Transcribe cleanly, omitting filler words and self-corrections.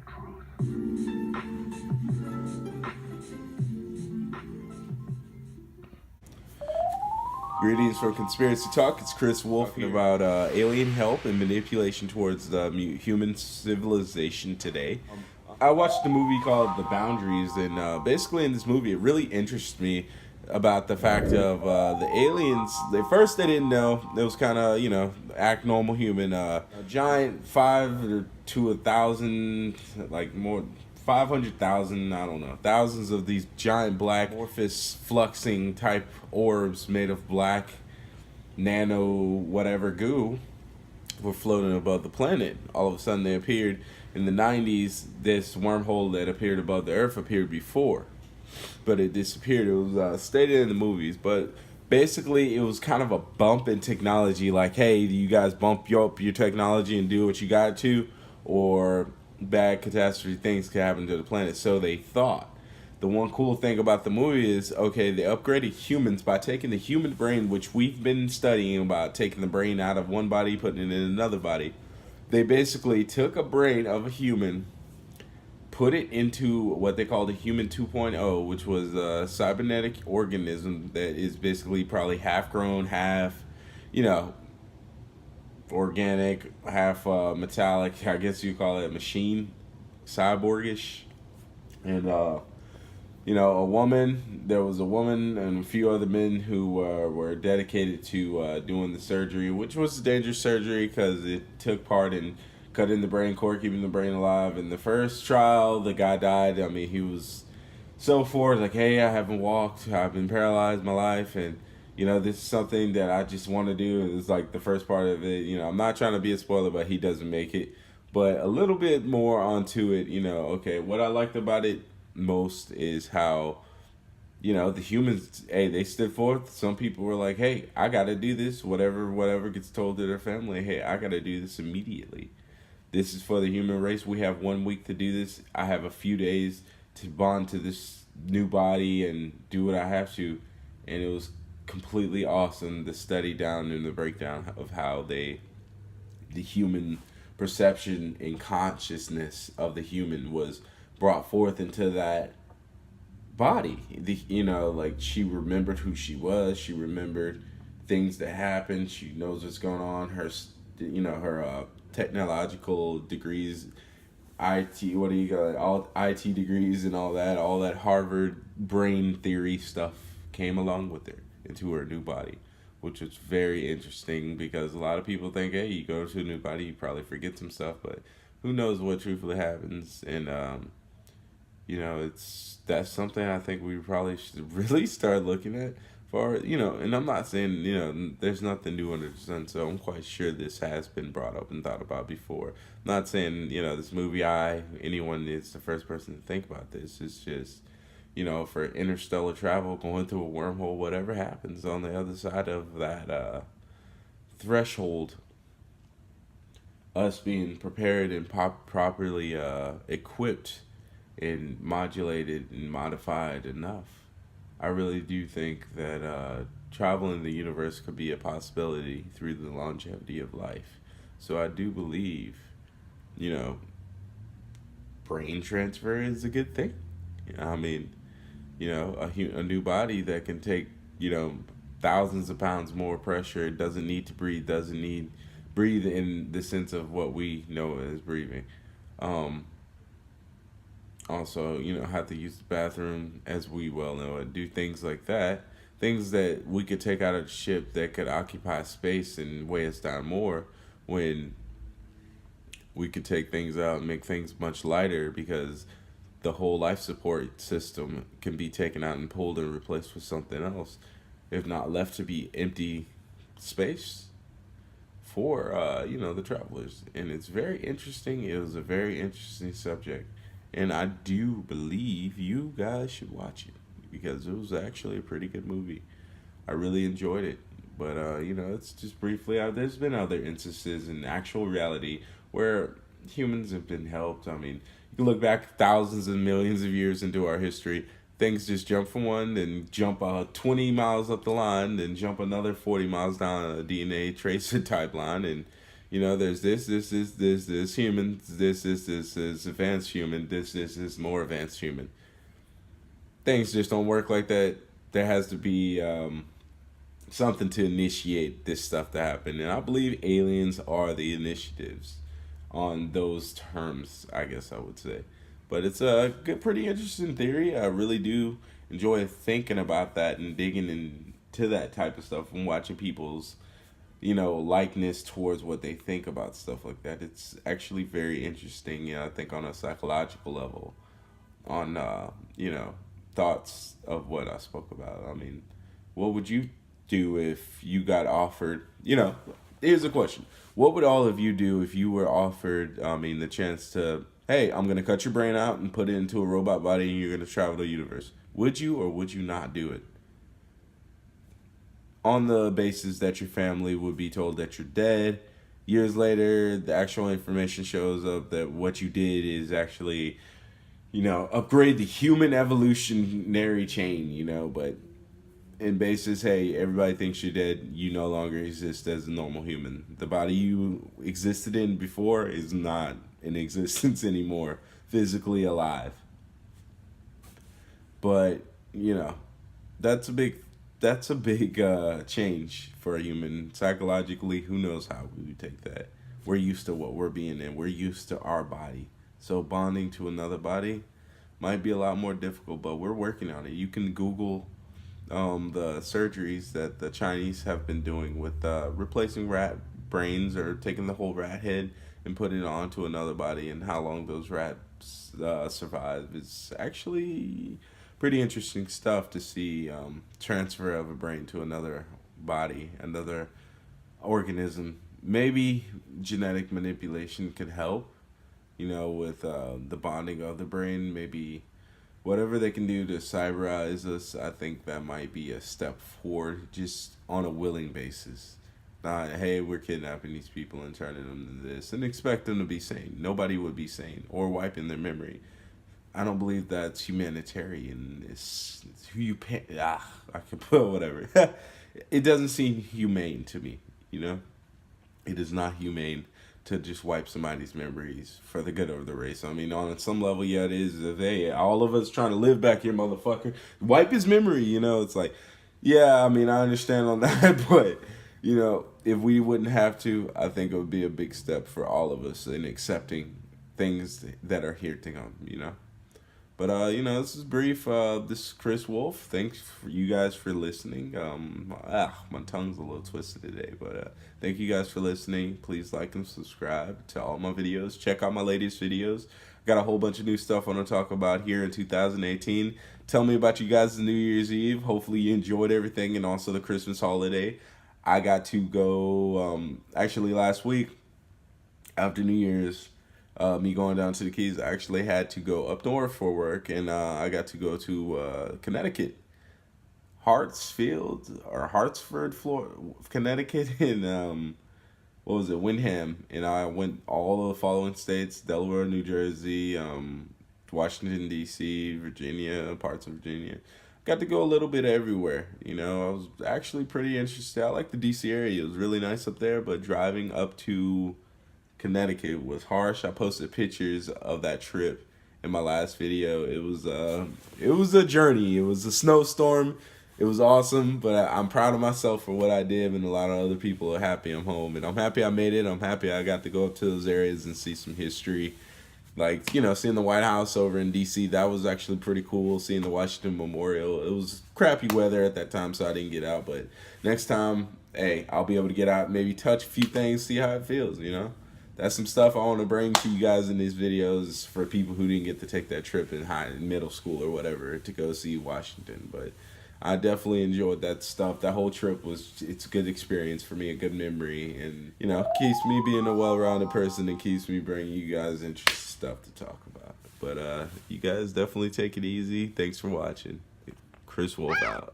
that truth. Greetings from Conspiracy Talk. It's Chris Wolf about alien help and manipulation towards the human civilization today. I watched a movie called The Boundaries, and basically in this movie, it really interests me about the fact of the aliens. They didn't know. It was kind of, act normal human. A giant 5 to 1,000, like more 500,000, I don't know, thousands of these giant black amorphous fluxing type orbs made of black nano whatever goo were floating above the planet. All of a sudden they appeared in the 90s. This wormhole that appeared above the Earth appeared before, but it disappeared. It was stated in the movies, but basically it was kind of a bump in technology, like, hey, do you guys bump up your technology and do what you got to, or bad catastrophe things could happen to the planet. So they thought. The one cool thing about the movie is, okay, they upgraded humans by taking the human brain, which we've been studying about taking the brain out of one body, putting it in another body. They basically took a brain of a human, put it into what they called a human 2.0, which was a cybernetic organism that is basically probably half grown, half, organic, half metallic. I guess you call it machine, cyborgish. And a woman. There was a woman and a few other men who were dedicated to doing the surgery, which was a dangerous surgery because it took part in cutting the brain cord, keeping the brain alive. In the first trial, the guy died. I mean, he was so forward, like, hey, I haven't walked, I've been paralyzed my life, and this is something that I just want to do. It's like the first part of it. I'm not trying to be a spoiler, but he doesn't make it. But a little bit more onto it, okay, what I liked about it most is how, the humans, hey, they stood forth. Some people were like, hey, I got to do this. Whatever gets told to their family, hey, I got to do this immediately. This is for the human race. We have 1 week to do this. I have a few days to bond to this new body and do what I have to. And it was completely awesome, the study down and the breakdown of how the human perception and consciousness of the human was brought forth into that body. Like, she remembered who she was. She remembered things that happened. She knows what's going on. Her technological degrees, IT, what do you got? All IT degrees and all that Harvard brain theory stuff came along with her into her new body, which was very interesting because a lot of people think, hey, you go to a new body, you probably forget some stuff, but who knows what truthfully happens. And that's something I think we probably should really start looking at for, and I'm not saying, there's nothing new under the sun, so I'm quite sure this has been brought up and thought about before. I'm not saying, this movie, anyone is the first person to think about this. It's just, for interstellar travel, going through a wormhole, whatever happens on the other side of that threshold, us being prepared and properly equipped and modulated and modified enough. I really do think that traveling the universe could be a possibility through the longevity of life. So I do believe, brain transfer is a good thing. I mean, a new body that can take, thousands of pounds more pressure. It doesn't need to breathe, breathe in the sense of what we know as breathing. Also, have to use the bathroom, as we well know, and do things like that. Things that we could take out of the ship that could occupy space and weigh us down more, when we could take things out and make things much lighter, because the whole life support system can be taken out and pulled and replaced with something else, if not left to be empty space for the travelers. And it's very interesting. It was a very interesting subject, and I do believe you guys should watch it because it was actually a pretty good movie. I really enjoyed it. But it's just briefly, there's been other instances in actual reality where humans have been helped. I mean, you can look back thousands and millions of years into our history. Things just jump from one, then jump 20 miles up the line, then jump another 40 miles down a DNA tracer type line, and You know, there's this human, this advanced human, this more advanced human. Things just don't work like that. There has to be something to initiate this stuff to happen, and I believe aliens are the initiatives on those terms, I guess I would say. But it's a good, pretty interesting theory. I really do enjoy thinking about that and digging into that type of stuff and watching people's, likeness towards what they think about stuff like that. It's actually very interesting, I think on a psychological level, on, thoughts of what I spoke about. I mean, what would you do if you got offered, here's a question. What would all of you do if you were offered, the chance to, hey, I'm going to cut your brain out and put it into a robot body and you're going to travel the universe? Would you or would you not do it? On the basis that your family would be told that you're dead. Years later, the actual information shows up that what you did is actually, upgrade the human evolutionary chain, but in basis, hey, everybody thinks you're dead. You no longer exist as a normal human. The body you existed in before is not in existence anymore, physically alive. But that's a big change for a human psychologically. Who knows how we would take that? We're used to what we're being in. We're used to our body. So bonding to another body might be a lot more difficult, but we're working on it. You can Google the surgeries that the Chinese have been doing with replacing rat brains or taking the whole rat head and putting it onto another body, and how long those rats survive. It's actually pretty interesting stuff to see transfer of a brain to another body, another organism. Maybe genetic manipulation could help, with the bonding of the brain. Maybe whatever they can do to cyberize us, I think that might be a step forward, just on a willing basis. Not, hey, we're kidnapping these people and turning them to this and expect them to be sane. Nobody would be sane, or wiping their memory. I don't believe that's humanitarian. It's who you pay. I can put whatever. It doesn't seem humane to me, It is not humane to just wipe somebody's memories for the good of the race. I mean, on some level, yeah, it is. Hey, all of us trying to live back here, motherfucker. Wipe his memory, It's like, yeah, I mean, I understand on that, but, if we wouldn't have to, I think it would be a big step for all of us in accepting things that are here to come. But, this is brief. This is Chris Wolf. Thanks for you guys for listening. My tongue's a little twisted today, but thank you guys for listening. Please like and subscribe to all my videos. Check out my latest videos. Got a whole bunch of new stuff I want to talk about here in 2018. Tell me about you guys' New Year's Eve. Hopefully you enjoyed everything, and also the Christmas holiday. I got to go, actually last week, after New Year's, me going down to the Keys, I actually had to go up north for work, and I got to go to Connecticut, Hartsford, Florida, Connecticut, and what was it, Windham, and I went all of the following states: Delaware, New Jersey, Washington D.C., Virginia, parts of Virginia. Got to go a little bit everywhere. I was actually pretty interested. I like the D.C. area. It was really nice up there, but driving up to Connecticut was harsh. I posted pictures of that trip in my last video. It was a journey. It was a snowstorm. It was awesome, but I'm proud of myself for what I did, and a lot of other people are happy I'm home, and I'm happy I made it. I'm happy I got to go up to those areas and see some history. Like, seeing the White House over in D.C., that was actually pretty cool. Seeing the Washington Memorial. It was crappy weather at that time, so I didn't get out. But next time, hey, I'll be able to get out, maybe touch a few things, see how it feels, That's some stuff I want to bring to you guys in these videos for people who didn't get to take that trip in middle school or whatever to go see Washington. But I definitely enjoyed that stuff. That whole trip it's a good experience for me, a good memory, and keeps me being a well-rounded person and keeps me bringing you guys interesting stuff to talk about. But you guys definitely take it easy. Thanks for watching. Chris Wolf out.